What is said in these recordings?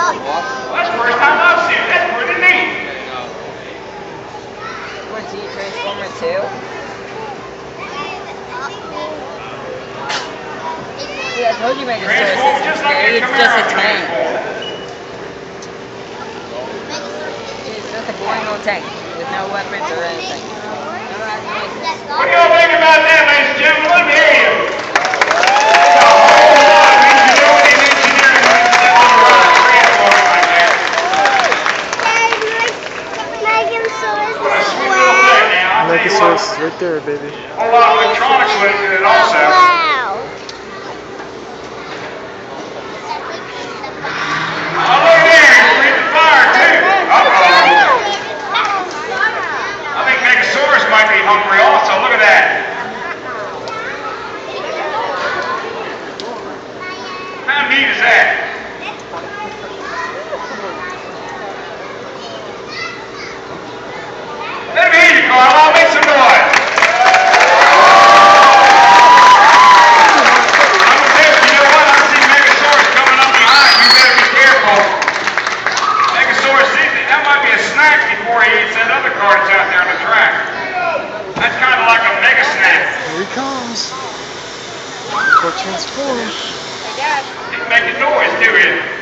That's the first time I've seen it. That's pretty neat. What's he, Transformer 2? Yeah, I told you Megasaurus isn't scary, it's just a tank. It's just a boring old tank with no weapons or anything. What do y'all think about that, ladies and gentlemen? Let me hear you. Megasaurus is right there, baby. A whole lot of electronics went into it also. Wow. Oh, look there. He's breathing fire, too. Uh-oh. I think Megasaurus might be hungry also. Look at that. How neat is that? Let me hear you, Carl. I'll make some noise. I'm gonna tell you, you know what? I see Megasaurus coming up behind. You better be careful. Megasaurus, that might be a snack before he eats that other car that's out there on the track. That's kind of like a mega snack. Here he comes. Go transform. He's making noise, too, isn't he?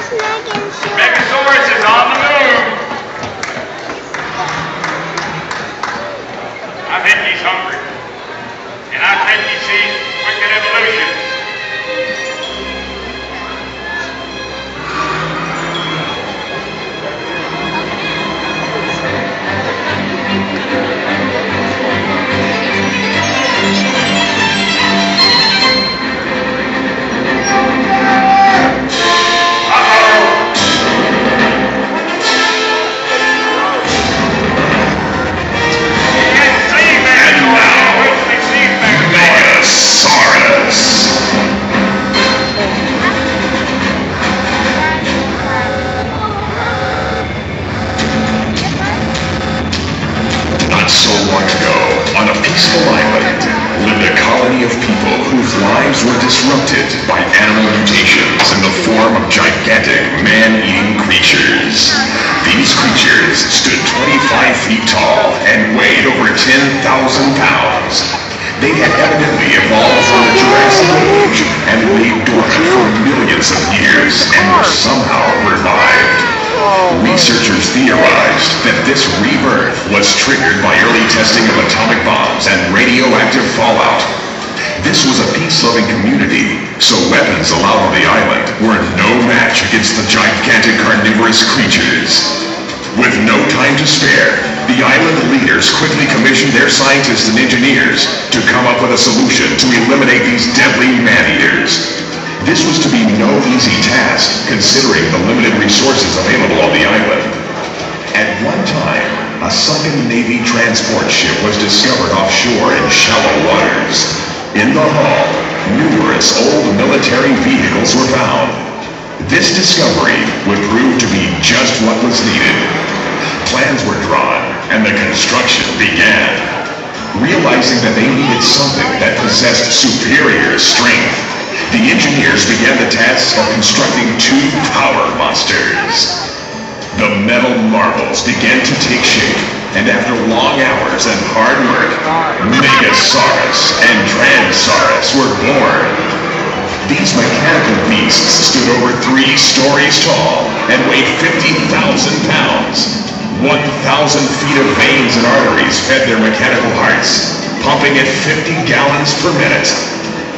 Megasaurus is on the move. I think he's hungry. And I think he sees wicked evolution. Disrupted by animal mutations in the form of gigantic man-eating creatures. These creatures stood 25 feet tall and weighed over 10,000 pounds. They had evidently evolved from the Jurassic Age and laid dormant for millions of years and were somehow revived. Researchers theorized that this rebirth was triggered by early testing of atomic bombs and radioactive fallout. This was a peace-loving community, so weapons allowed on the island were no match against the gigantic carnivorous creatures. With no time to spare, the island leaders quickly commissioned their scientists and engineers to come up with a solution to eliminate these deadly man-eaters. This was to be no easy task, considering the limited resources available on the island. At one time, a sunken Navy transport ship was discovered offshore in shallow waters. In the hull, numerous old military vehicles were found. This discovery would prove to be just what was needed. Plans were drawn, and the construction began. Realizing that they needed something that possessed superior strength, the engineers began the task of constructing two power monsters. The metal marbles began to take shape, and after long hours and hard work, Megasaurus and Transaurus were born. These mechanical beasts stood over 3 stories tall and weighed 50,000 pounds. 1,000 feet of veins and arteries fed their mechanical hearts, pumping at 50 gallons per minute.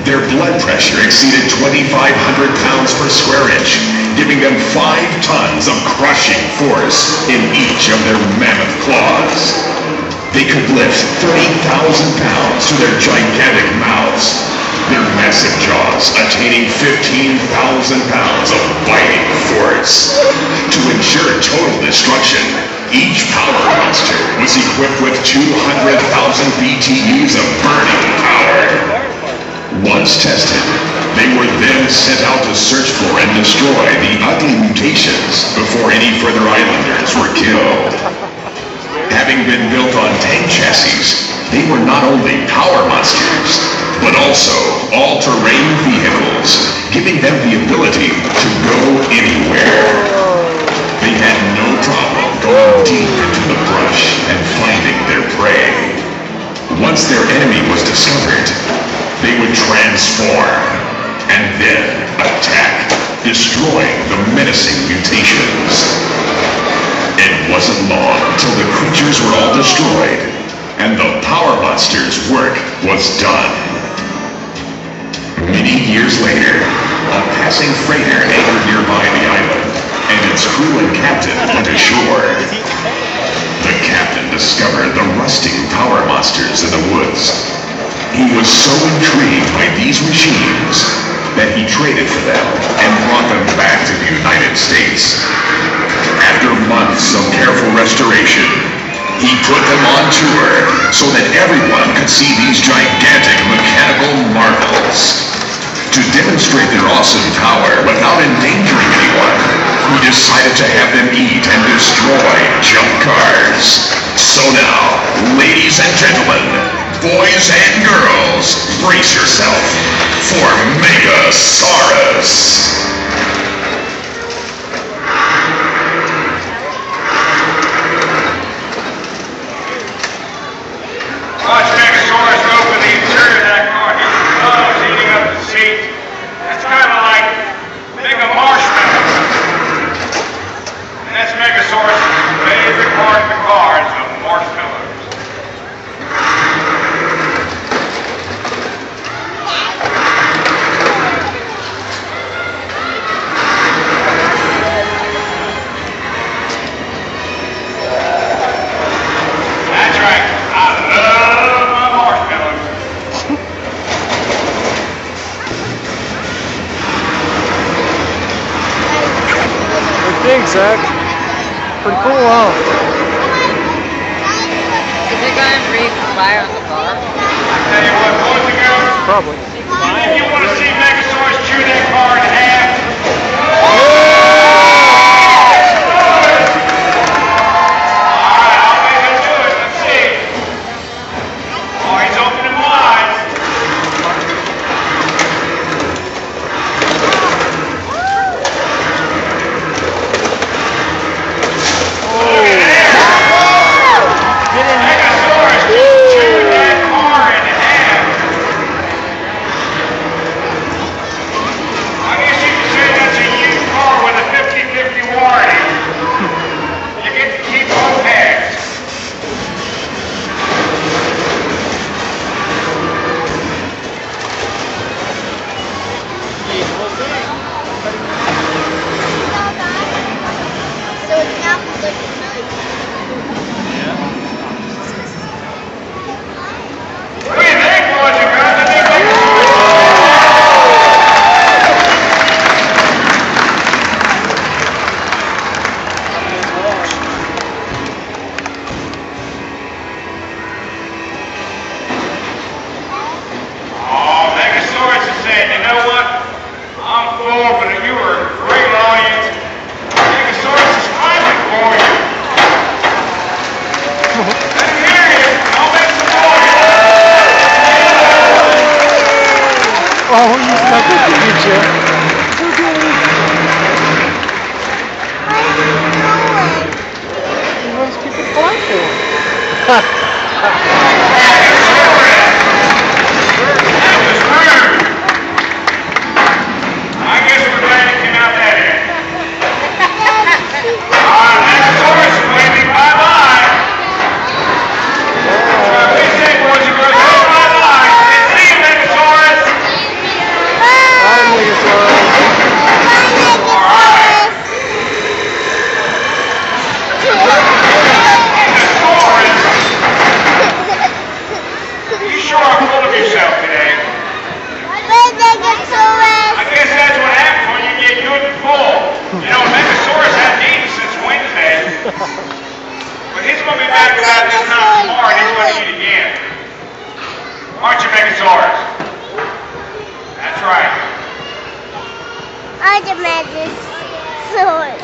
Their blood pressure exceeded 2,500 pounds per square inch, giving them 5 tons of crushing force in each of their mammoth claws. They could lift 30,000 pounds to their gigantic mouths, their massive jaws attaining 15,000 pounds of biting force. To ensure total destruction, each power monster was equipped with 200,000 BTUs of burning power. Once tested, they were then sent out to search for and destroy the ugly mutations before any further islanders were killed. Having been built on tank chassis, they were not only power monsters, but also all-terrain vehicles, giving them the ability to go anywhere. They had no problem going deep into the brush and finding their prey. Once their enemy was discovered, they would transform and then attack, destroying the menacing mutations. It wasn't long until the creatures were all destroyed and the Power Monster's work was done. Many years later, a passing freighter anchored nearby the island, and its crew and captain went ashore. The captain discovered the rusting Power Monsters in the woods. He was so intrigued by these machines that he traded for them and brought them back to the United States. After months of careful restoration, he put them on tour so that everyone could see these gigantic mechanical marvels. To demonstrate their awesome power without endangering anyone, he decided to have them eat and destroy junk cars. So now, ladies and gentlemen, boys and girls, brace yourself for Megasaurus. Watch Megasaurus go for the interior of that car. He loves eating up the seat. That's kind of like big a marshmallow. And that's Megasaurus' favorite part of the car is the marshmallows. That's right. I love my marshmallows. Good thing, Zach. Pretty cool, huh? Is it going to breathe fire on the car? I tell you what, boys and girls, Probably. if you want to see Megasaurus chew that car in half, I'll make him do it. Let's see. Oh, he's opening wide. Look at there. Megasaurus chewed that car in half. I guess you could say that's a used car with a 50-50 warranty. You get to keep both halves. So it's now like What do you think, boys and girls? I think Megasaurus. Oh, Megasaurus is saying, you know what? I'm full, but you were a great audience. Megasaurus is clapping for you. Let him hear you. I'll make some noise. Oh, he's not good to get you. He wants people to clap for him. That was rude. I guess we're glad it came out that end. Megasaurus is waving bye-bye. What do you say, boys and girls? Say bye-bye. See you, Megasaurus. Bye, Megasaurus. All right. Megasaurus. You sure are full of yourself today. I guess that's what happens when you get good and full. You know, Megasaurus hasn't eaten since Wednesday. But he's going to be back about this time tomorrow and he's going to eat again. Aren't you, Megasaurus? That's right. I'm the Megasaurus.